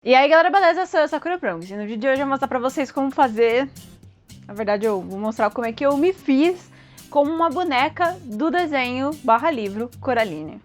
E aí galera, beleza? Eu sou a Sakura Promise. No vídeo de hoje eu vou mostrar pra vocês como fazer. Na verdade eu vou mostrar como é que eu me fiz como uma boneca do desenho / livro Coraline.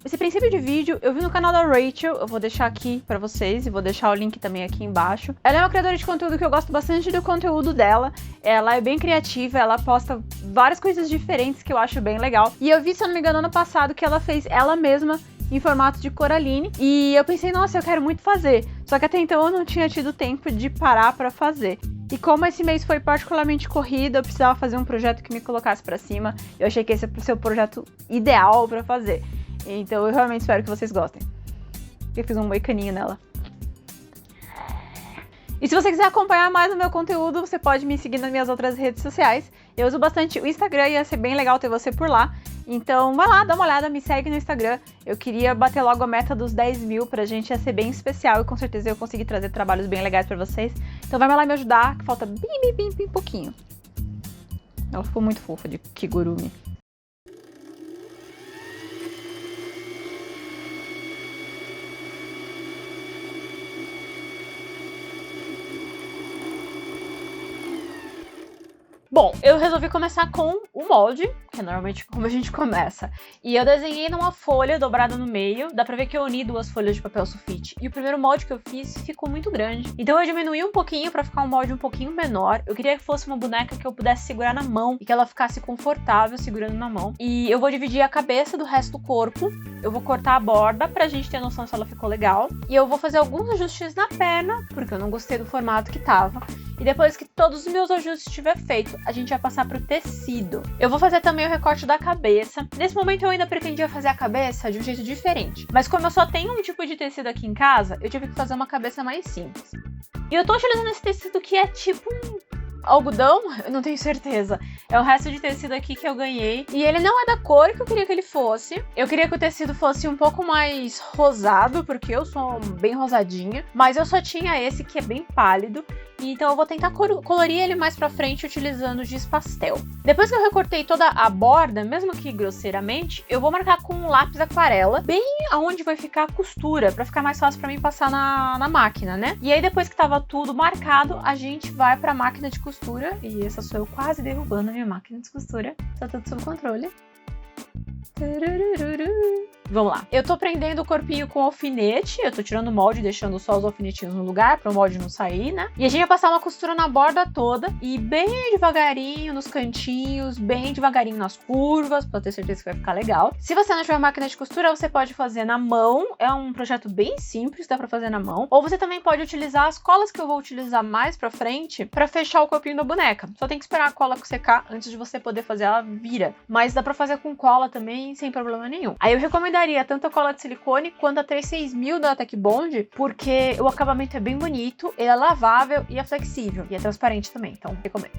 Esse princípio de vídeo eu vi no canal da Rachel, eu vou deixar aqui pra vocês e vou deixar o link também aqui embaixo. Ela é uma criadora de conteúdo que eu gosto bastante do conteúdo dela, ela é bem criativa, ela posta várias coisas diferentes que eu acho bem legal. E eu vi, se eu não me engano, ano passado que ela fez ela mesma em formato de Coraline, e eu pensei, nossa, eu quero muito fazer. Só que até então eu não tinha tido tempo de parar pra fazer. E como esse mês foi particularmente corrido, eu precisava fazer um projeto que me colocasse pra cima. Eu achei que esse ia ser o projeto ideal pra fazer. Então eu realmente espero que vocês gostem. Eu fiz um moicaninho nela. E se você quiser acompanhar mais o meu conteúdo, você pode me seguir nas minhas outras redes sociais. Eu uso bastante o Instagram e ia ser bem legal ter você por lá. Então vai lá, dá uma olhada, me segue no Instagram. Eu queria bater logo a meta dos 10 mil pra gente, ia ser bem especial e com certeza eu consegui trazer trabalhos bem legais pra vocês. Então vai lá me ajudar, que falta bem pouquinho. Ela ficou muito fofa de Kigurumi. Bom, eu resolvi começar com o molde, que é normalmente como a gente começa. E eu desenhei numa folha dobrada no meio, dá pra ver que eu uni duas folhas de papel sulfite. E o primeiro molde que eu fiz ficou muito grande. Então eu diminuí um pouquinho pra ficar um molde um pouquinho menor. Eu queria que fosse uma boneca que eu pudesse segurar na mão e que ela ficasse confortável segurando na mão. E eu vou dividir a cabeça do resto do corpo. Eu vou cortar a borda pra gente ter noção se ela ficou legal. E eu vou fazer alguns ajustes na perna, porque eu não gostei do formato que tava. E depois que todos os meus ajustes estiver feito, a gente vai passar pro tecido. Eu vou fazer também o recorte da cabeça. Nesse momento eu ainda pretendia fazer a cabeça de um jeito diferente. Mas como eu só tenho um tipo de tecido aqui em casa, eu tive que fazer uma cabeça mais simples. E eu tô utilizando esse tecido que é tipo um algodão, eu não tenho certeza. É o resto de tecido aqui que eu ganhei. E ele não é da cor que eu queria que ele fosse. Eu queria que o tecido fosse um pouco mais rosado, porque eu sou bem rosadinha. Mas eu só tinha esse que é bem pálido. Então eu vou tentar colorir ele mais pra frente utilizando giz pastel. Depois que eu recortei toda a borda, mesmo que grosseiramente, eu vou marcar com um lápis aquarela, bem aonde vai ficar a costura, pra ficar mais fácil pra mim passar na máquina, né? E aí depois que tava tudo marcado, a gente vai pra máquina de costura. E essa sou eu quase derrubando a minha máquina de costura. Tá tudo sob controle. Vamos lá. Eu tô prendendo o corpinho com alfinete. Eu tô tirando o molde, deixando só os alfinetinhos no lugar para o molde não sair, né? E a gente vai passar uma costura na borda toda e bem devagarinho nos cantinhos, bem devagarinho nas curvas, pra ter certeza que vai ficar legal. Se você não tiver máquina de costura, você pode fazer na mão. É um projeto bem simples, dá pra fazer na mão. Ou você também pode utilizar as colas que eu vou utilizar mais pra frente pra fechar o corpinho da boneca. Só tem que esperar a cola secar antes de você poder fazer ela vira. Mas dá pra fazer com cola também, sem problema nenhum. Aí eu recomendaria tanto a cola de silicone quanto a 36000 da Tech Bond, porque o acabamento é bem bonito, ele é lavável e é flexível. E é transparente também, então recomendo.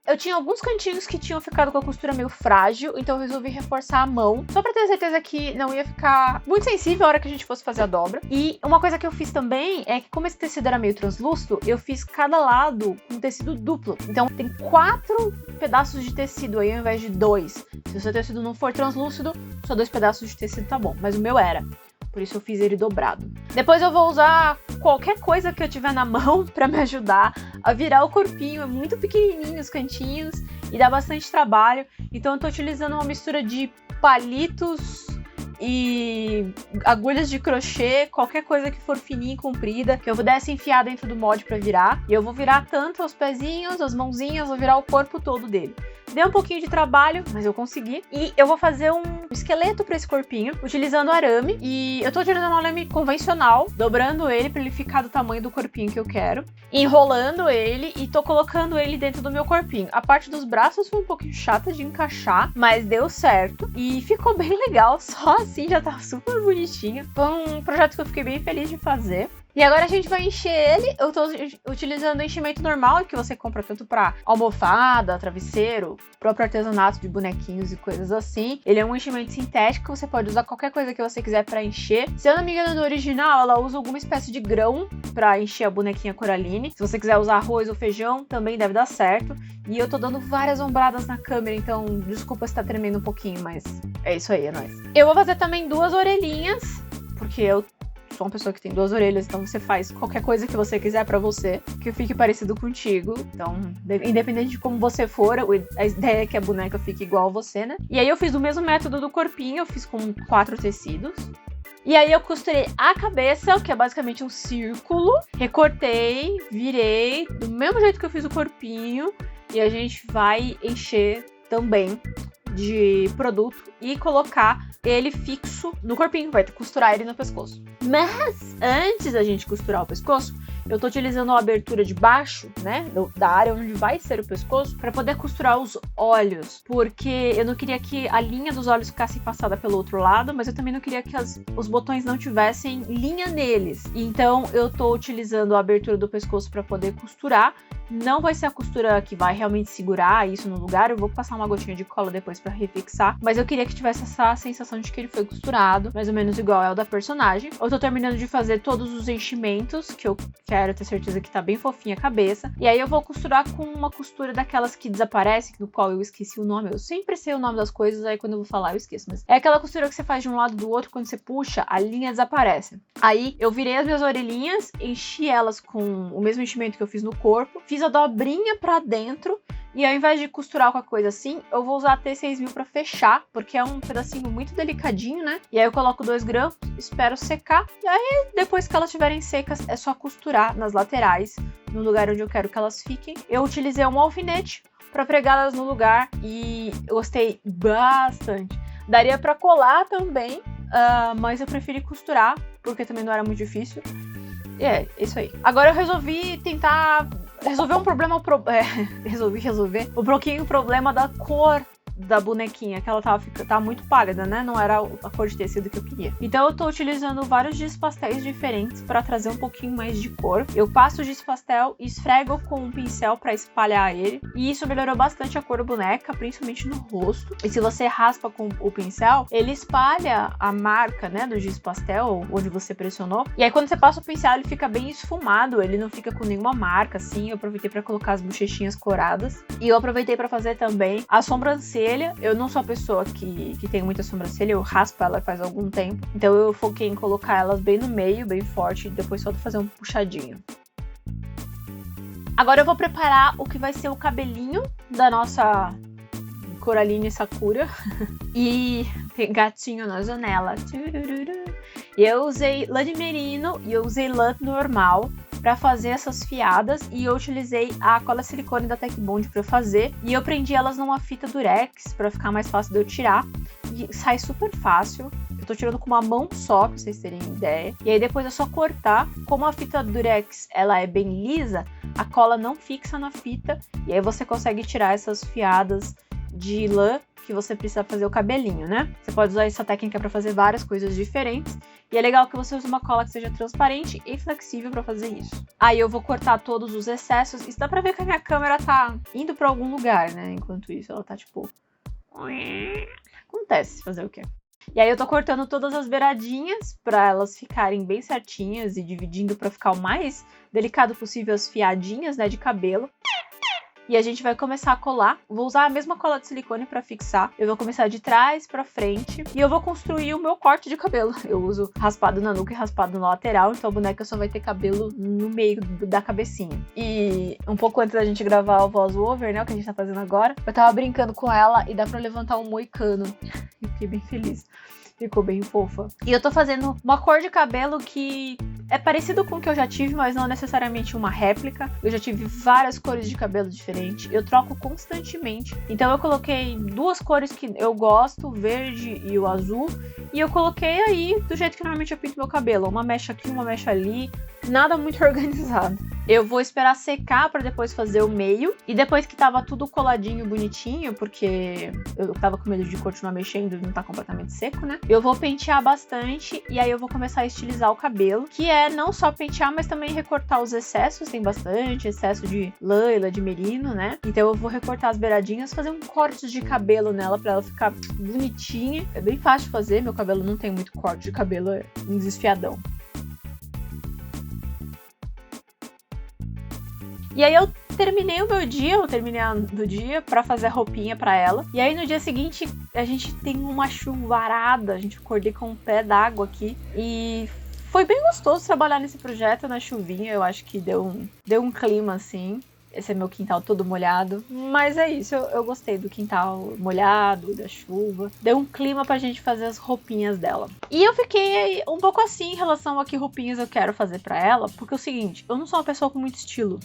Eu tinha alguns cantinhos que tinham ficado com a costura meio frágil, então eu resolvi reforçar a mão, só pra ter certeza que não ia ficar muito sensível a hora que a gente fosse fazer a dobra. E uma coisa que eu fiz também é que, como esse tecido era meio translúcido, eu fiz cada lado com tecido duplo. Então tem 4 pedaços de tecido aí ao invés de 2. Se o seu tecido não for translúcido, só 2 pedaços de tecido tá bom, mas o meu era. Por isso eu fiz ele dobrado. Depois eu vou usar qualquer coisa que eu tiver na mão pra me ajudar a virar o corpinho. É muito pequenininho os cantinhos e dá bastante trabalho. Então eu tô utilizando uma mistura de palitos e agulhas de crochê, qualquer coisa que for fininha e comprida, que eu pudesse enfiar dentro do molde pra virar. E eu vou virar tanto os pezinhos, as mãozinhas, vou virar o corpo todo dele. Deu um pouquinho de trabalho, mas eu consegui. E eu vou fazer um esqueleto pra esse corpinho, utilizando arame. E eu tô utilizando um arame convencional, dobrando ele pra ele ficar do tamanho do corpinho que eu quero. Enrolando ele e tô colocando ele dentro do meu corpinho. A parte dos braços foi um pouquinho chata de encaixar, mas deu certo. E ficou bem legal, só assim já tá super bonitinho. Foi um projeto que eu fiquei bem feliz de fazer. E agora a gente vai encher ele. Eu tô utilizando o enchimento normal, que você compra tanto pra almofada, travesseiro, próprio artesanato de bonequinhos e coisas assim. Ele é um enchimento sintético, você pode usar qualquer coisa que você quiser pra encher. Se eu não me engano, no original, ela usa alguma espécie de grão pra encher a bonequinha Coraline. Se você quiser usar arroz ou feijão, também deve dar certo. E eu tô dando várias ombradas na câmera, então desculpa se tá tremendo um pouquinho, mas é isso aí, é nóis. Eu vou fazer também 2 orelhinhas, porque eu sou uma pessoa que tem 2 orelhas, então você faz qualquer coisa que você quiser pra você, que fique parecido contigo. Então, independente de como você for, a ideia é que a boneca fique igual a você, né? E aí eu fiz o mesmo método do corpinho, eu fiz com 4 tecidos. E aí eu costurei a cabeça, que é basicamente um círculo, recortei, virei, do mesmo jeito que eu fiz o corpinho, e a gente vai encher também de produto e colocar ele fixo no corpinho, vai costurar ele no pescoço. Mas antes da gente costurar o pescoço, eu tô utilizando a abertura de baixo, né, da área onde vai ser o pescoço, para poder costurar os olhos, porque eu não queria que a linha dos olhos ficasse passada pelo outro lado, mas eu também não queria que os botões não tivessem linha neles. Então eu tô utilizando a abertura do pescoço para poder costurar. Não vai ser a costura que vai realmente segurar isso no lugar, eu vou passar uma gotinha de cola depois pra refixar, mas eu queria que tivesse essa sensação de que ele foi costurado, mais ou menos igual é o da personagem. Eu tô terminando de fazer todos os enchimentos, que eu quero ter certeza que tá bem fofinha a cabeça, e aí eu vou costurar com uma costura daquelas que desaparece, do qual eu esqueci o nome. Eu sempre sei o nome das coisas, aí quando eu vou falar eu esqueço, mas é aquela costura que você faz de um lado do outro, quando você puxa, a linha desaparece. Aí eu virei as minhas orelhinhas, enchi elas com o mesmo enchimento que eu fiz no corpo, fiz a dobrinha pra dentro, e ao invés de costurar com a coisa assim, eu vou usar a T6000 pra fechar, porque é um pedacinho muito delicadinho, né? E aí eu coloco 2 grampos, espero secar, e aí depois que elas estiverem secas, é só costurar nas laterais, no lugar onde eu quero que elas fiquem. Eu utilizei um alfinete pra pregá-las no lugar, e eu gostei bastante. Daria pra colar também, mas eu preferi costurar, porque também não era muito difícil. E é isso aí. Agora eu resolvi tentar resolver um problema, resolver um pouquinho o problema da cor da bonequinha, que ela tava muito pálida, né? Não era a cor de tecido que eu queria. Então eu tô utilizando vários giz pastéis diferentes para trazer um pouquinho mais de cor. Eu passo o giz pastel e esfrego com um pincel para espalhar ele. E isso melhorou bastante a cor da boneca, principalmente no rosto. E se você raspa com o pincel, ele espalha a marca, né, do giz pastel onde você pressionou. E aí quando você passa o pincel, ele fica bem esfumado, ele não fica com nenhuma marca, assim. Eu aproveitei para colocar as bochechinhas coradas. E eu aproveitei para fazer também a sobrancelha. Eu não sou a pessoa que tem muita sobrancelha, eu raspo ela faz algum tempo. Então eu foquei em colocar elas bem no meio, bem forte, e depois só fazer um puxadinho. Agora eu vou preparar o que vai ser o cabelinho da nossa Coraline Sakura. E tem gatinho na janela. E eu usei lã de merino e eu usei lã normal para fazer essas fiadas, e eu utilizei a cola silicone da Tech Bond para fazer, e eu prendi elas numa fita durex para ficar mais fácil de eu tirar, e sai super fácil. Eu tô tirando com uma mão só, pra vocês terem ideia. E aí depois é só cortar. Como a fita durex ela é bem lisa, a cola não fixa na fita, e aí você consegue tirar essas fiadas de lã que você precisa fazer o cabelinho, né? Você pode usar essa técnica para fazer várias coisas diferentes. E é legal que você use uma cola que seja transparente e flexível para fazer isso. Aí eu vou cortar todos os excessos. Isso dá pra ver que a minha câmera tá indo pra algum lugar, né? Enquanto isso, ela tá tipo... Acontece, fazer o quê? E aí eu tô cortando todas as beiradinhas pra elas ficarem bem certinhas e dividindo pra ficar o mais delicado possível as fiadinhas, né, de cabelo. E a gente vai começar a colar. Vou usar a mesma cola de silicone para fixar. Eu vou começar de trás para frente. E eu vou construir o meu corte de cabelo. Eu uso raspado na nuca e raspado na lateral. Então a boneca só vai ter cabelo no meio da cabecinha. E um pouco antes da gente gravar o voice-over, né? O que a gente tá fazendo agora. Eu tava brincando com ela e dá pra levantar um moicano. Eu fiquei bem feliz. Ficou bem fofa. E eu tô fazendo uma cor de cabelo que é parecido com o que eu já tive, mas não necessariamente uma réplica. Eu já tive várias cores de cabelo diferentes. Eu troco constantemente. Então eu coloquei 2 cores que eu gosto, o verde e o azul. E eu coloquei aí do jeito que normalmente eu pinto meu cabelo. Uma mecha aqui, uma mecha ali. nada muito organizado. Eu vou esperar secar pra depois fazer o meio. E depois que tava tudo coladinho, bonitinho, porque eu tava com medo de continuar mexendo e não tá completamente seco, né? Eu vou pentear bastante e aí eu vou começar a estilizar o cabelo. Que é não só pentear, mas também recortar os excessos. Tem bastante excesso de lã e lã de merino, né? Então eu vou recortar as beiradinhas, fazer um corte de cabelo nela pra ela ficar bonitinha. É bem fácil de fazer, meu cabelo não tem muito corte de cabelo, é um desfiadão. E aí eu terminei o meu dia, do dia pra fazer a roupinha pra ela. E aí no dia seguinte a gente tem uma chuvarada, a gente acordei com um pé d'água aqui. E foi bem gostoso trabalhar nesse projeto na chuvinha, eu acho que deu um clima assim. Esse é meu quintal todo molhado. Mas é isso, eu gostei do quintal molhado, da chuva. Deu um clima pra gente fazer as roupinhas dela. E eu fiquei um pouco assim em relação a que roupinhas eu quero fazer pra ela. Porque é o seguinte, eu não sou uma pessoa com muito estilo.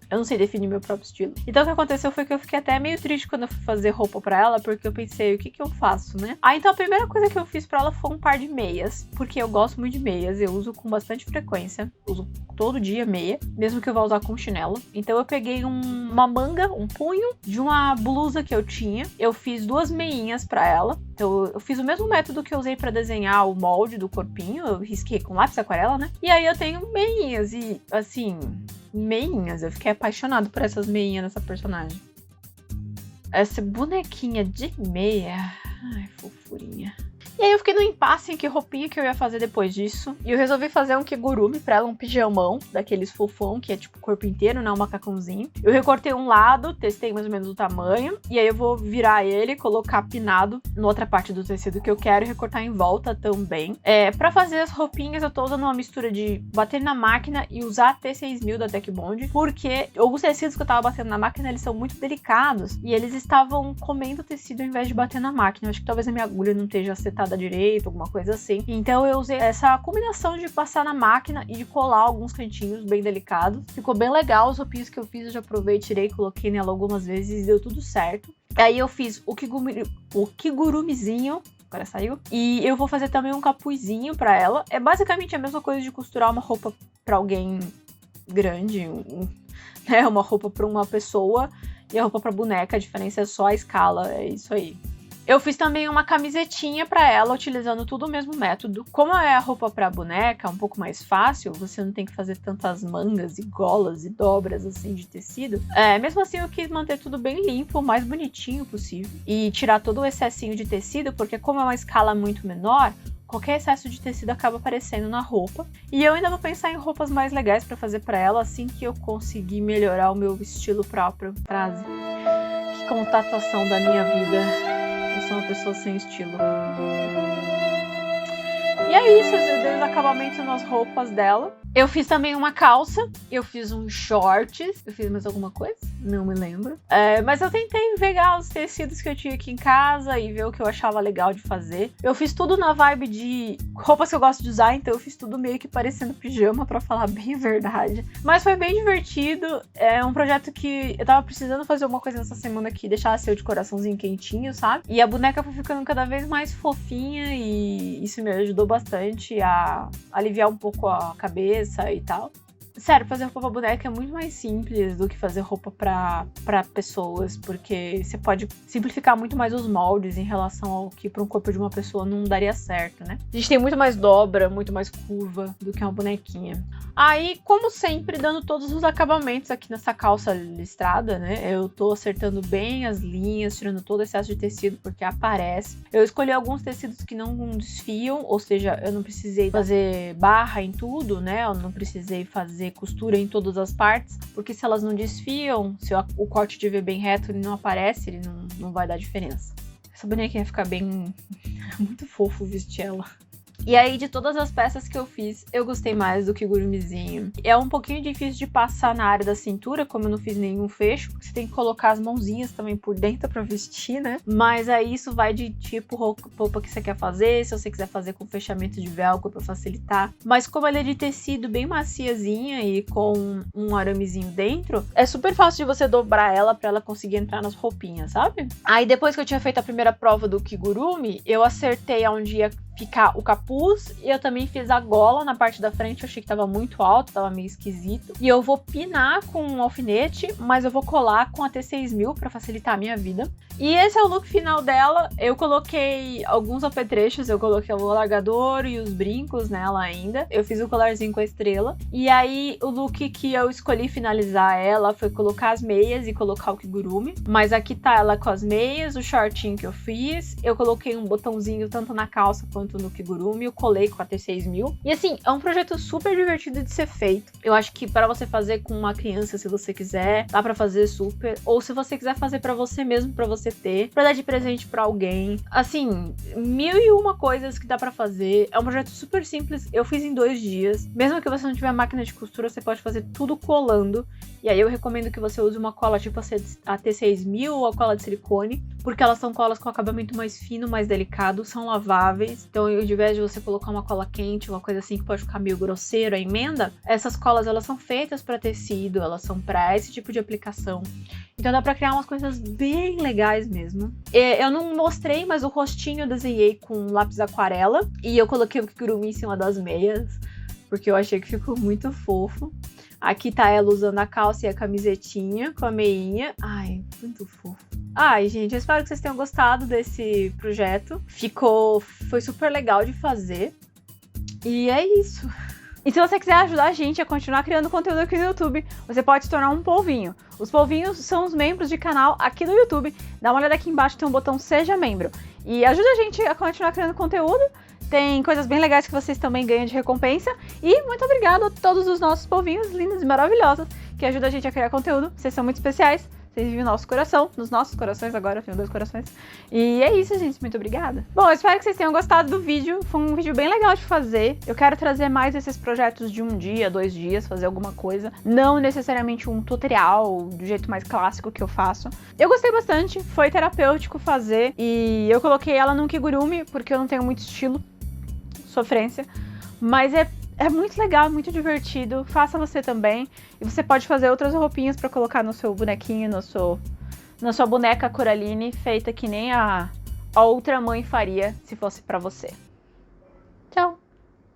Eu não sei definir meu próprio estilo. Então o que aconteceu foi que eu fiquei até meio triste quando eu fui fazer roupa pra ela, porque eu pensei, o que eu faço, né? Então a primeira coisa que eu fiz pra ela foi um par de meias, porque eu gosto muito de meias, eu uso com bastante frequência, uso todo dia meia, mesmo que eu vá usar com chinelo. Então eu peguei uma manga, um punho de uma blusa que eu tinha, eu fiz 2 meinhas pra ela. Então eu fiz o mesmo método que eu usei pra desenhar o molde do corpinho, eu risquei com lápis aquarela, né? E aí eu tenho meinhas e, assim, meinhas, eu fiquei apaixonado por essas meinhas nessa personagem. Essa bonequinha de meia, ai, fofurinha. E aí eu fiquei no impasse em que roupinha que eu ia fazer depois disso. E eu resolvi fazer um kigurumi pra ela, um pijamão, daqueles fofão, que é tipo o corpo inteiro, né? Um macacãozinho. Eu recortei um lado, testei mais ou menos o tamanho. E aí eu vou virar ele, colocar pinado na outra parte do tecido que eu quero e recortar em volta também. Pra fazer as roupinhas, eu tô usando uma mistura de bater na máquina e usar T6000 da Tech Bond. Porque os tecidos que eu tava batendo na máquina, eles são muito delicados. E eles estavam comendo o tecido ao invés de bater na máquina. Eu acho que talvez a minha agulha não esteja acertada direito, alguma coisa assim. Então eu usei essa combinação de passar na máquina e de colar alguns cantinhos bem delicados. Ficou bem legal, os roupinhos que eu fiz eu já provei, tirei, coloquei nela algumas vezes e deu tudo certo. Aí eu fiz o kigurumizinho, agora saiu. E eu vou fazer também um capuzinho pra ela. É basicamente a mesma coisa de costurar uma roupa pra alguém grande, né? Uma roupa pra uma pessoa e a roupa pra boneca, a diferença é só a escala, é isso aí. Eu fiz também uma camisetinha pra ela, utilizando tudo o mesmo método. Como é a roupa pra boneca, um pouco mais fácil, você não tem que fazer tantas mangas e golas e dobras assim de tecido. Mesmo assim eu quis manter tudo bem limpo, o mais bonitinho possível. E tirar todo o excessinho de tecido, porque como é uma escala muito menor, qualquer excesso de tecido acaba aparecendo na roupa. E eu ainda vou pensar em roupas mais legais pra fazer pra ela, assim que eu conseguir melhorar o meu estilo próprio. Frase. Que constatação da minha vida. Eu sou uma pessoa sem estilo. E é isso, eu dei os acabamentos nas roupas dela. Eu fiz também uma calça, eu fiz uns shorts, eu fiz mais alguma coisa? Não me lembro. Mas eu tentei pegar os tecidos que eu tinha aqui em casa e ver o que eu achava legal de fazer. Eu fiz tudo na vibe de roupas que eu gosto de usar, então eu fiz tudo meio que parecendo pijama, pra falar bem a verdade. Mas foi bem divertido, é um projeto que eu tava precisando fazer alguma coisa nessa semana que deixasse eu de coraçãozinho quentinho, sabe? E a boneca foi ficando cada vez mais fofinha e isso me ajudou bastante a aliviar um pouco a cabeça e tal. Sério, fazer roupa pra boneca é muito mais simples do que fazer roupa pra pessoas, porque você pode simplificar muito mais os moldes em relação ao que pra um corpo de uma pessoa não daria certo, né? A gente tem muito mais dobra, muito mais curva do que uma bonequinha. Aí, como sempre, dando todos os acabamentos aqui nessa calça listrada, né? Eu tô acertando bem as linhas, tirando todo o excesso de tecido, porque aparece. Eu escolhi alguns tecidos que não desfiam, ou seja, eu não precisei fazer barra em tudo, né? Eu não precisei fazer costura em todas as partes, porque se elas não desfiam, se o corte estiver bem reto, ele não aparece, ele não vai dar diferença. Essa bonequinha fica bem... muito fofo vestir ela. E aí, de todas as peças que eu fiz, eu gostei mais do kigurumizinho. É um pouquinho difícil de passar na área da cintura, como eu não fiz nenhum fecho, porque você tem que colocar as mãozinhas também por dentro pra vestir, né? Mas aí isso vai de tipo roupa que você quer fazer, se você quiser fazer com fechamento de velcro pra facilitar. Mas como ela é de tecido bem maciazinha e com um aramezinho dentro, é super fácil de você dobrar ela pra ela conseguir entrar nas roupinhas, sabe? Aí depois que eu tinha feito a primeira prova do kigurumi, eu acertei onde ia ficar o capuz. E eu também fiz a gola na parte da frente. Eu achei que tava muito alto, tava meio esquisito. E eu vou pinar com um alfinete, mas eu vou colar com a T6000 pra facilitar a minha vida. E esse é o look final dela. Eu coloquei alguns apetrechos, eu coloquei o alargador e os brincos nela ainda. Eu fiz o colarzinho com a estrela. E aí, o look que eu escolhi finalizar ela foi colocar as meias e colocar o kigurumi. Mas aqui tá ela com as meias, o shortinho que eu fiz. Eu coloquei um botãozinho tanto na calça quanto no kigurumi. Eu colei com a T6000. E assim, é um projeto super divertido de ser feito. Eu acho que para você fazer com uma criança, se você quiser, dá pra fazer super. Ou se você quiser fazer pra você mesmo, pra você ter, pra dar de presente pra alguém. Assim, 1001 coisas que dá pra fazer. É um projeto super simples. Eu fiz em 2 dias. Mesmo que você não tiver máquina de costura, você pode fazer tudo colando. E aí eu recomendo que você use uma cola tipo a T6000 ou a cola de silicone, porque elas são colas com acabamento mais fino, mais delicado, são laváveis. Então, ao invés de você colocar uma cola quente, uma coisa assim que pode ficar meio grosseiro a emenda, essas colas elas são feitas para tecido, elas são para esse tipo de aplicação. Então dá pra criar umas coisas bem legais mesmo. Eu não mostrei, mas o rostinho eu desenhei com lápis aquarela. E eu coloquei o kigurumi em cima das meias, porque eu achei que ficou muito fofo. Aqui tá ela usando a calça e a camisetinha com a meinha. Ai, muito fofo. Ai, gente, eu espero que vocês tenham gostado desse projeto. Foi super legal de fazer. E é isso. E se você quiser ajudar a gente a continuar criando conteúdo aqui no YouTube, você pode se tornar um polvinho. Os polvinhos são os membros de canal aqui do YouTube. Dá uma olhada aqui embaixo, tem um botão Seja Membro. E ajuda a gente a continuar criando conteúdo. Tem coisas bem legais que vocês também ganham de recompensa. E muito obrigado a todos os nossos polvinhos lindos e maravilhosos que ajudam a gente a criar conteúdo. Vocês são muito especiais. Vocês vivem no nosso coração, nos nossos corações agora, eu tenho 2 corações. E é isso, gente, muito obrigada. Bom, eu espero que vocês tenham gostado do vídeo, foi um vídeo bem legal de fazer. Eu quero trazer mais esses projetos de 1 dia, 2 dias, fazer alguma coisa. Não necessariamente um tutorial, do jeito mais clássico que eu faço. Eu gostei bastante, foi terapêutico fazer. E eu coloquei ela num kigurumi, porque eu não tenho muito estilo, sofrência. Mas é muito legal, muito divertido. Faça você também. E você pode fazer outras roupinhas pra colocar no seu bonequinho, na sua boneca Coraline, feita que nem a outra mãe faria se fosse pra você.